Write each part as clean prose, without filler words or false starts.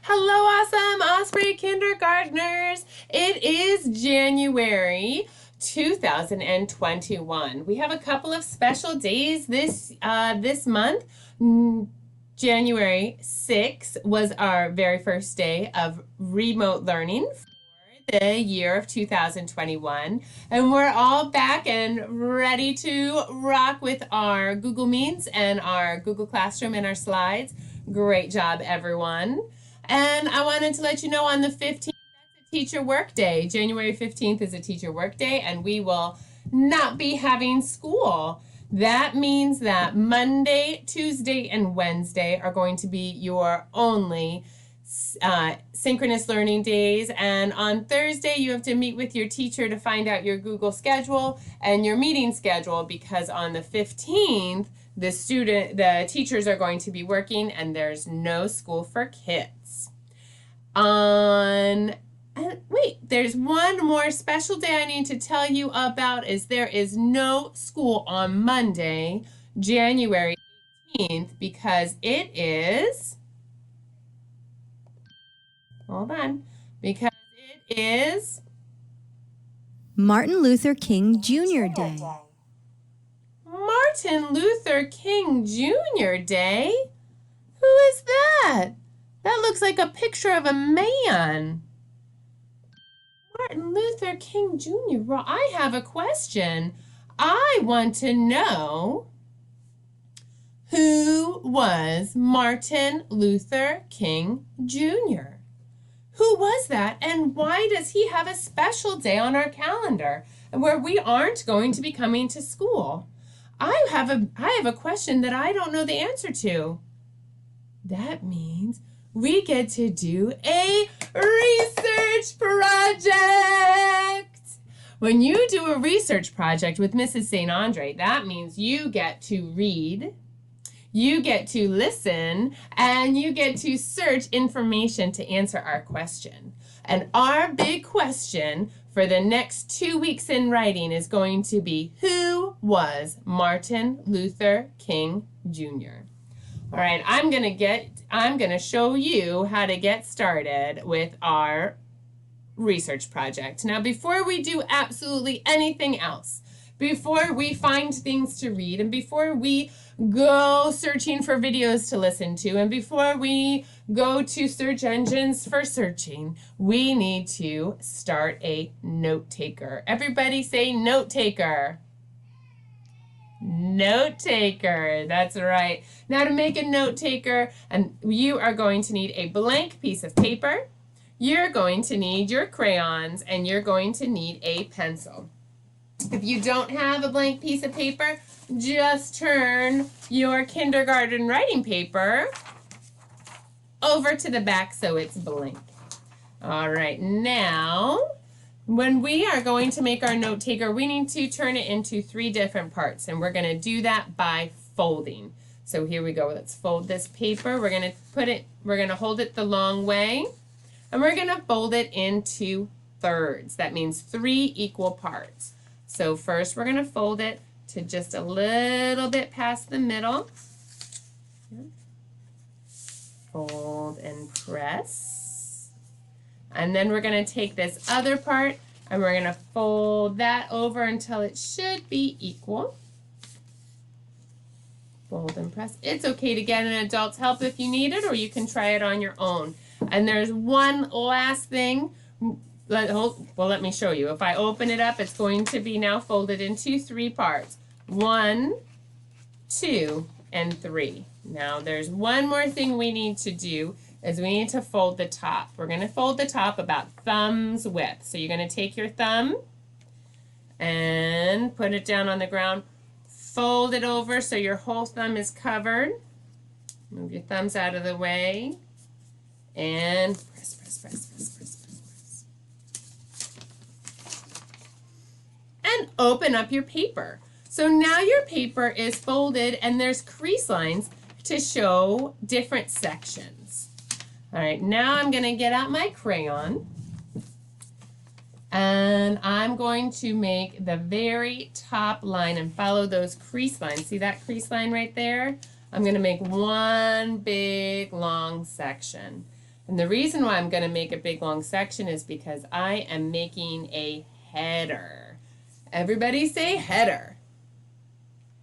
Hello, awesome Osprey kindergartners. It is January 2021. We have a couple of special days this month. January 6th was our very first day of remote learning for the year of 2021, and we're all back and ready to rock with our Google Meets and our Google Classroom and our slides. Great job, everyone. And I wanted to let you know on the 15th, that's a teacher work day. January 15th is a teacher work day, and we will not be having school. That means that Monday, Tuesday, and Wednesday are going to be your only synchronous learning days. And on Thursday, you have to meet with your teacher to find out your Google schedule and your meeting schedule, because on the 15th, the teachers are going to be working and there's no school for kids. There's one more special day I need to tell you about. There is no school on Monday, January 18th, because it is, because it is Martin Luther King Jr. Day. Martin Luther King Jr. Day? Who is that? That looks like a picture of a man. Martin Luther King Jr. Well, I have a question. I want to know, who was Martin Luther King Jr.? Who was that, and why does he have a special day on our calendar where we aren't going to be coming to school? I have a question that I don't know the answer to. That means we get to do a research project. When you do a research project with Mrs. St. Andre, that means you get to read, you get to listen, and you get to search information to answer our question. And our big question for the next 2 weeks in writing is going to be, who was Martin Luther King Jr.? All right, I'm gonna show you how to get started with our research project. Now, before we do absolutely anything else, before we find things to read, and before we go searching for videos to listen to, and before we go to search engines for searching, we need to start a note taker. Everybody say note taker. Note taker, that's right. Now, to make a note taker, and you are going to need a blank piece of paper, you're going to need your crayons, and you're going to need a pencil. If you don't have a blank piece of paper, just turn your kindergarten writing paper over to the back so it's blank. All right, now, when we are going to make our note taker, we need to turn it into 3 different parts, and we're going to do that by folding. So here we go. Let's fold this paper. We're going to hold it the long way, and we're going to fold it into thirds. That means 3 equal parts. So first we're going to fold it to just a little bit past the middle. Fold and press. And then we're going to take this other part and we're going to fold that over until it should be equal. Fold and press. It's okay to get an adult's help if you need it, or you can try it on your own. And there's one last thing. Let me show you. If I open it up, it's going to be now folded into 3 parts. 1, 2, and 3. Now there's one more thing we need to do, is we need to fold the top. We're going to fold the top about thumb's width. So you're going to take your thumb and put it down on the ground. Fold it over so your whole thumb is covered. Move your thumbs out of the way. And press, press, press, press, press, press, press. And open up your paper. So now your paper is folded and there's crease lines to show different sections. All right, now I'm going to get out my crayon and I'm going to make the very top line and follow those crease lines. See that crease line right there? I'm going to make one big long section. And the reason why I'm going to make a big long section is because I am making a header. Everybody say header.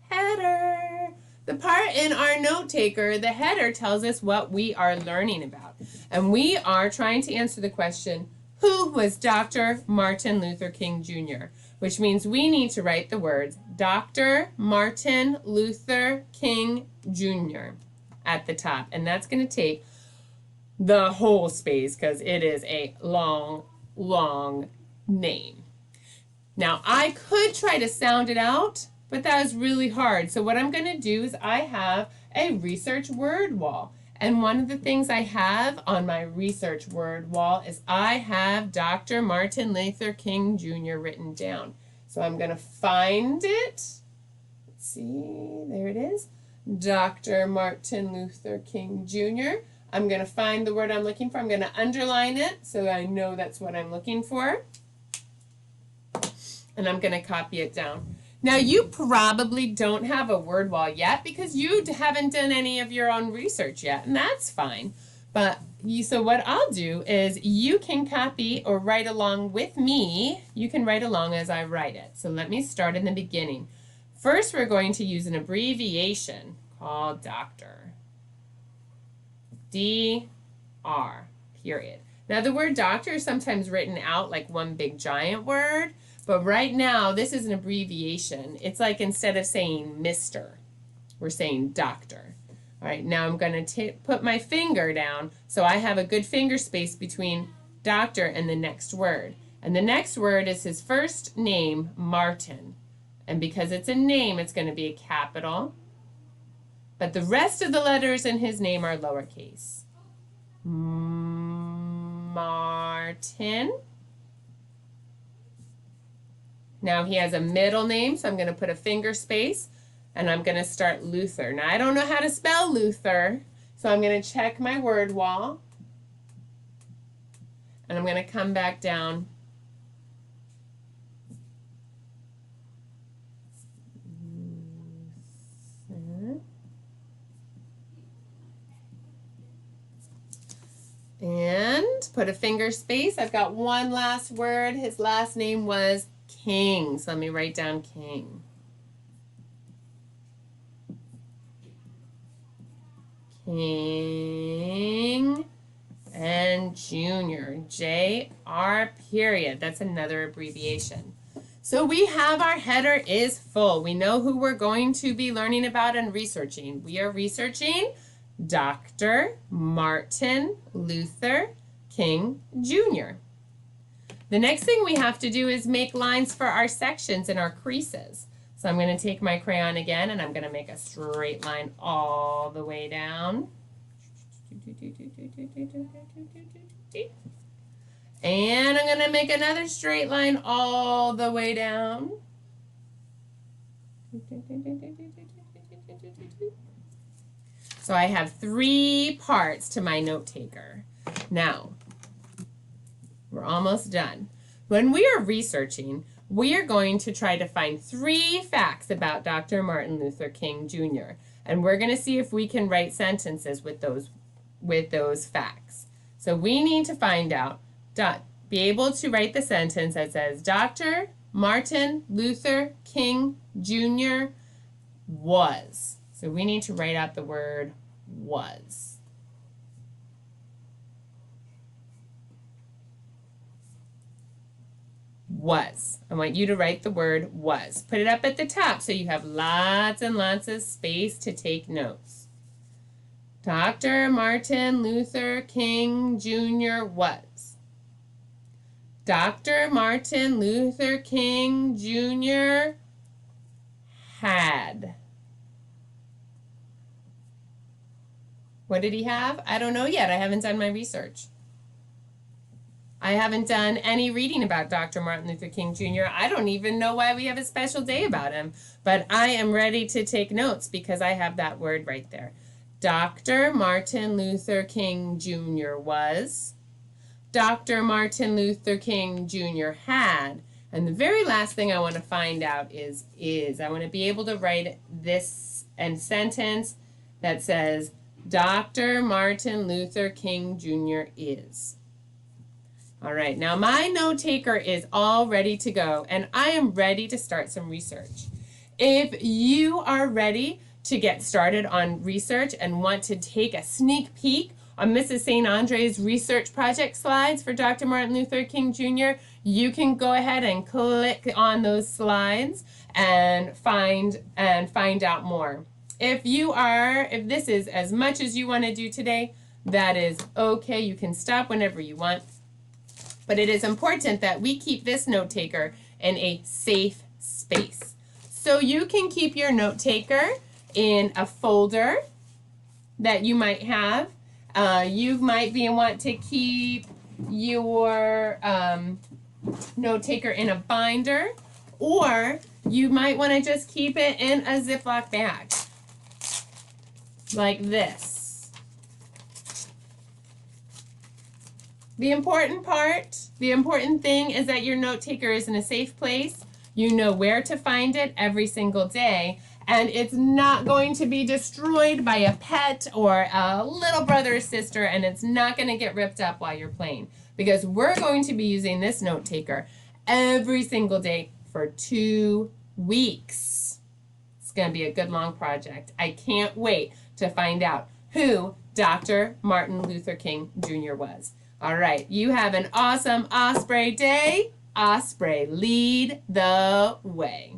Header. The part in our note taker, the header, tells us what we are learning about. And we are trying to answer the question, who was Dr. Martin Luther King Jr.? Which means we need to write the words Dr. Martin Luther King Jr. at the top. And that's going to take the whole space because it is a long, long name. Now, I could try to sound it out, but that is really hard. So what I'm going to do is I have a research word wall. And one of the things I have on my research word wall is I have Dr. Martin Luther King Jr. written down. So I'm going to find it. Let's see, there it is. Dr. Martin Luther King Jr. I'm going to find the word I'm looking for. I'm going to underline it so I know that's what I'm looking for. And I'm going to copy it down. Now, you probably don't have a word wall yet because you haven't done any of your own research yet, and that's fine. But so what I'll do is you can copy or write along with me. You can write along as I write it. So let me start in the beginning. First, we're going to use an abbreviation called doctor. D-R, period. Now, the word doctor is sometimes written out like one big giant word. But right now, this is an abbreviation. It's like instead of saying Mr., we're saying doctor. All right, now I'm going to put my finger down so I have a good finger space between doctor and the next word. And the next word is his first name, Martin. And because it's a name, it's going to be a capital. But the rest of the letters in his name are lowercase. Martin. Now he has a middle name, so I'm going to put a finger space, and I'm going to start Luther. Now I don't know how to spell Luther, so I'm going to check my word wall, and I'm going to come back down. Luther. And put a finger space. I've got one last word. His last name was King. So let me write down King. King and Junior. J-R period. That's another abbreviation. So we have our header is full. We know who we're going to be learning about and researching. We are researching Dr. Martin Luther King Jr. The next thing we have to do is make lines for our sections and our creases. So I'm going to take my crayon again and I'm going to make a straight line all the way down. And I'm going to make another straight line all the way down. So I have 3 parts to my note taker. Now, we're almost done. When we are researching, we are going to try to find 3 facts about Dr. Martin Luther King Jr. And we're going to see if we can write sentences with those facts. So we need to find out, be able to write the sentence that says, Dr. Martin Luther King Jr. was. So we need to write out the word was. Was. I want you to write the word was. Put it up at the top so you have lots and lots of space to take notes. Dr. Martin Luther King Jr. was. Dr. Martin Luther King Jr. had. What did he have? I don't know yet. I haven't done my research. I haven't done any reading about Dr. Martin Luther King Jr. I don't even know why we have a special day about him. But I am ready to take notes because I have that word right there. Dr. Martin Luther King Jr. was. Dr. Martin Luther King Jr. had. And the very last thing I want to find out is I want to be able to write this sentence that says, Dr. Martin Luther King Jr. is? All right, now my note taker is all ready to go, and I am ready to start some research. If you are ready to get started on research and want to take a sneak peek on Mrs. St. Andre's research project slides for Dr. Martin Luther King Jr., you can go ahead and click on those slides and find out more. If this is as much as you want to do today, that is okay. You can stop whenever you want. But it is important that we keep this note taker in a safe space. So you can keep your note taker in a folder that you might have. You might want to keep your note taker in a binder, or you might want to just keep it in a Ziploc bag like this. The important thing is that your note taker is in a safe place. You know where to find it every single day, and it's not going to be destroyed by a pet or a little brother or sister, and it's not going to get ripped up while you're playing, because we're going to be using this note taker every single day for 2 weeks. It's going to be a good long project. I can't wait to find out who Dr. Martin Luther King Jr. was. All right, you have an awesome Osprey day. Osprey, lead the way.